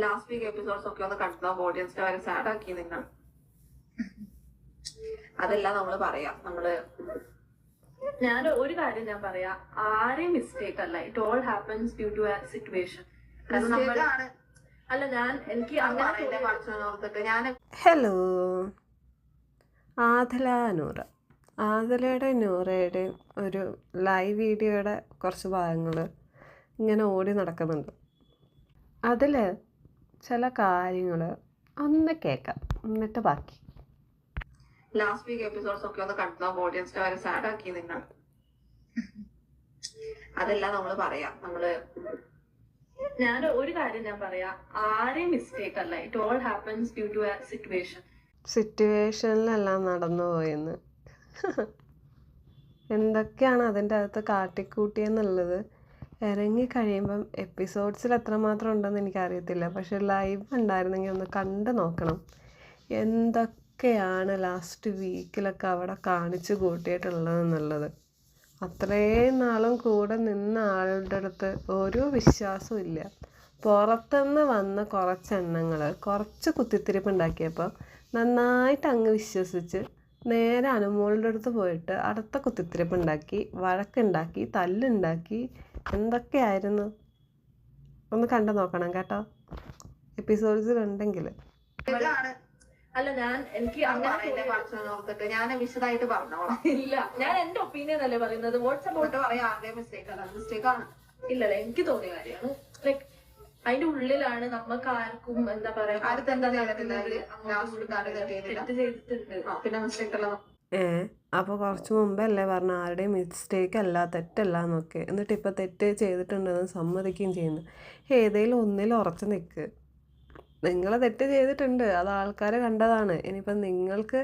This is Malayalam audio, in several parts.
ലാസ്റ്റ് വീക്ക് എപ്പിസോഡ്സ് ഒക്കെ ഒന്ന് കണ്ടോ? ഓഡിയൻസിനെ വരെ സാഡ് ആക്കി നിങ്ങൾ. അതെല്ലാം നമ്മള് പറയാം. ഞാൻ ഒരു കാര്യം ഞാൻ പറയാം, ആരെയും മിസ്റ്റേക്ക് അല്ല. It all happens due to a situation. അല്ല എനിക്ക് അങ്ങനെ. ഹലോ, ആദല നൂറ. ആദലയുടെയും നൂറയുടെയും ഒരു ലൈവ് വീഡിയോയുടെ കുറച്ച് ഭാഗങ്ങൾ ഇങ്ങനെ ഓടി നടക്കുന്നുണ്ട്. അതിൽ ചില കാര്യങ്ങൾ ഒന്ന് കേൾക്കാം, എന്നിട്ട് ബാക്കി. ലാസ്റ്റ് വീക്ക് എപ്പിസോഡ്സ് ഒക്കെ ഒന്ന് കണ്ടോ? ഓഡിയൻസിനെ വരെ സാഡ് ആക്കി നിങ്ങൾ. അതെല്ലാം നമ്മള് പറയാം. ഞാൻ ഒരു കാര്യം ഞാൻ പറയാം, ആരെയും മിസ്റ്റേക്ക് അല്ല. It all happens due to a സിറ്റുവേഷനിലെല്ലാം നടന്നു പോയെന്ന്. എന്തൊക്കെയാണ് അതിൻ്റെ അകത്ത് കാട്ടിക്കൂട്ടിയെന്നുള്ളത് ഇറങ്ങി കഴിയുമ്പം എപ്പിസോഡ്സിൽ എത്രമാത്രം ഉണ്ടെന്ന് എനിക്കറിയത്തില്ല. പക്ഷെ ലൈവ് ഉണ്ടായിരുന്നെങ്കിൽ ഒന്ന് കണ്ടു നോക്കണം. എന്തൊക്കെയാണ് ലാസ്റ്റ് വീക്കിലൊക്കെ അവിടെ കാണിച്ചു കൂട്ടിയിട്ടുള്ളതെന്നുള്ളത്. അത്രയും നാളും കൂടെ നിന്ന ആളുടെ അടുത്ത് ഒരു വിശ്വാസവും ഇല്ല. പുറത്തുനിന്ന് വന്ന കുറച്ചെണ്ണങ്ങൾ കുറച്ച് കുത്തിത്തിരിപ്പുണ്ടാക്കിയപ്പോൾ നന്നായിട്ട് അങ്ങ് വിശ്വസിച്ച് നേരെ അനുമോളുടെ അടുത്ത് പോയിട്ട് അടുത്ത കുത്തിത്തിരിപ്പുണ്ടാക്കി, വഴക്കുണ്ടാക്കി, തല്ലുണ്ടാക്കി. എന്തൊക്കെയായിരുന്നു ഒന്ന് കണ്ടു നോക്കണം കേട്ടോ, എപ്പിസോഡ്സിൽ ഉണ്ടെങ്കിൽ. അല്ല എനിക്ക് അങ്ങനെ ഞാൻ വിശദമായിട്ട് പറഞ്ഞോളാം. ഇല്ല, ഞാൻ എന്റെ ഒപ്പീനിയൻ അല്ലേ പറയുന്നത്. ഇല്ലല്ലേ, എനിക്ക് തോന്നിയ കാര്യമാണ്. ലൈക്ക് അതിന്റെ ഉള്ളിലാണ് നമുക്ക് ആർക്കും എന്താ പറയാ അപ്പോൾ കുറച്ച് മുമ്പല്ലേ പറഞ്ഞ ആരുടെയും മിസ്റ്റേക്ക് അല്ല, തെറ്റല്ല എന്നൊക്കെ. എന്നിട്ട് ഇപ്പം തെറ്റ് ചെയ്തിട്ടുണ്ടെന്ന് സമ്മതിക്കുകയും ചെയ്യുന്നു. ഏതെങ്കിലും ഒന്നിൽ ഉറച്ചു നിൽക്ക്. നിങ്ങൾ തെറ്റ് ചെയ്തിട്ടുണ്ട്, അത് ആൾക്കാർ കണ്ടതാണ്. ഇനിയിപ്പം നിങ്ങൾക്ക്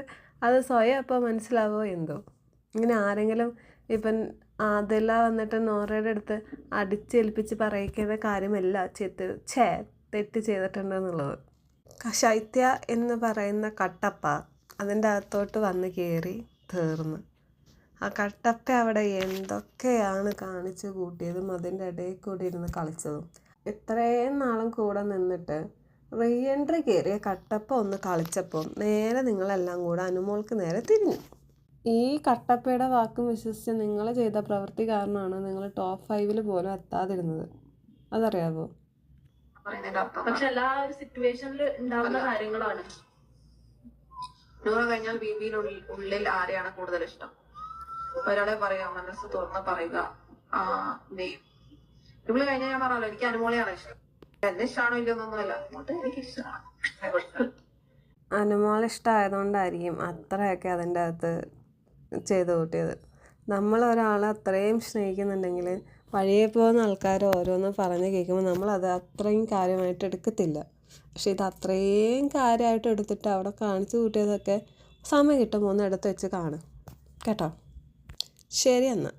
അത് സ്വയം അപ്പോൾ മനസ്സിലാവോ എന്തോ. ഇങ്ങനെ ആരെങ്കിലും ഇപ്പം ആദില വന്നിട്ട് നോറയുടെ അടുത്ത് അടിച്ചേൽപ്പിച്ച് പറയിക്കുന്ന കാര്യമല്ല തെറ്റ് ചെയ്തിട്ടുണ്ടെന്നുള്ളത്. ശൈത്യ എന്ന് പറയുന്ന കട്ടപ്പ അതിൻ്റെ അകത്തോട്ട് വന്ന് കയറി തീർന്ന്. ആ കട്ടപ്പ അവിടെ എന്തൊക്കെയാണ് കാണിച്ചു കൂട്ടിയതും അതിൻ്റെ ഇടയിൽ കൂടി ഇരുന്ന് കളിച്ചതും. ഇത്രയും നാളും കൂടെ നിന്നിട്ട് റീ എൻട്രി കയറിയ കട്ടപ്പ ഒന്ന് കളിച്ചപ്പോൾ നേരെ നിങ്ങളെല്ലാം കൂടെ അനുമോൾക്ക് നേരെ തിരിഞ്ഞു. ഈ കട്ടപ്പയുടെ വാക്കും വിശ്വസിച്ച് നിങ്ങൾ ചെയ്ത പ്രവൃത്തി കാരണമാണ് നിങ്ങൾ ടോപ്പ് 5 പോലും എത്താതിരുന്നത്. അതറിയാവോ? പക്ഷെ എല്ലാ സിറ്റുവേഷനിൽ ഉണ്ടാവുന്ന കാര്യങ്ങളാണ്. കഴിഞ്ഞാൽ ഉള്ളിൽ ആരെയാണ് കൂടുതൽ ഇഷ്ടം? ഒരാളെ പറയാം, മനസ്സ് തുറന്ന് പറയുക. ഇവള് കഴിഞ്ഞാൽ ഞാൻ പറഞ്ഞല്ലോ, എനിക്ക് അനുമോളെയാണ് ഇഷ്ടം. എന്നെ ഇഷ്ടമാണോ ഇല്ലെന്നൊന്നുമല്ല, അങ്ങോട്ട് എനിക്ക് ഇഷ്ടമാണ്. അനുമോളെ ഇഷ്ടമായതുകൊണ്ടായിരിക്കും അത്രയൊക്കെ അതിൻ്റെ അകത്ത് ചെയ്ത് കൂട്ടിയത്. നമ്മളൊരാളെ അത്രയും സ്നേഹിക്കുന്നുണ്ടെങ്കിൽ വഴിയെ പോകുന്ന ആൾക്കാർ ഓരോന്നും പറഞ്ഞ് കേൾക്കുമ്പോൾ നമ്മളത് അത്രയും കാര്യമായിട്ട് എടുക്കത്തില്ല. പക്ഷെ ഇത് അത്രയും കാര്യമായിട്ട് എടുത്തിട്ട് അവിടെ കാണിച്ചു കൂട്ടിയതൊക്കെ സമയം കിട്ടുമ്പോൾ ഒന്ന് എടുത്ത് വെച്ച് കാണും കേട്ടോ. ശരി എന്നാൽ.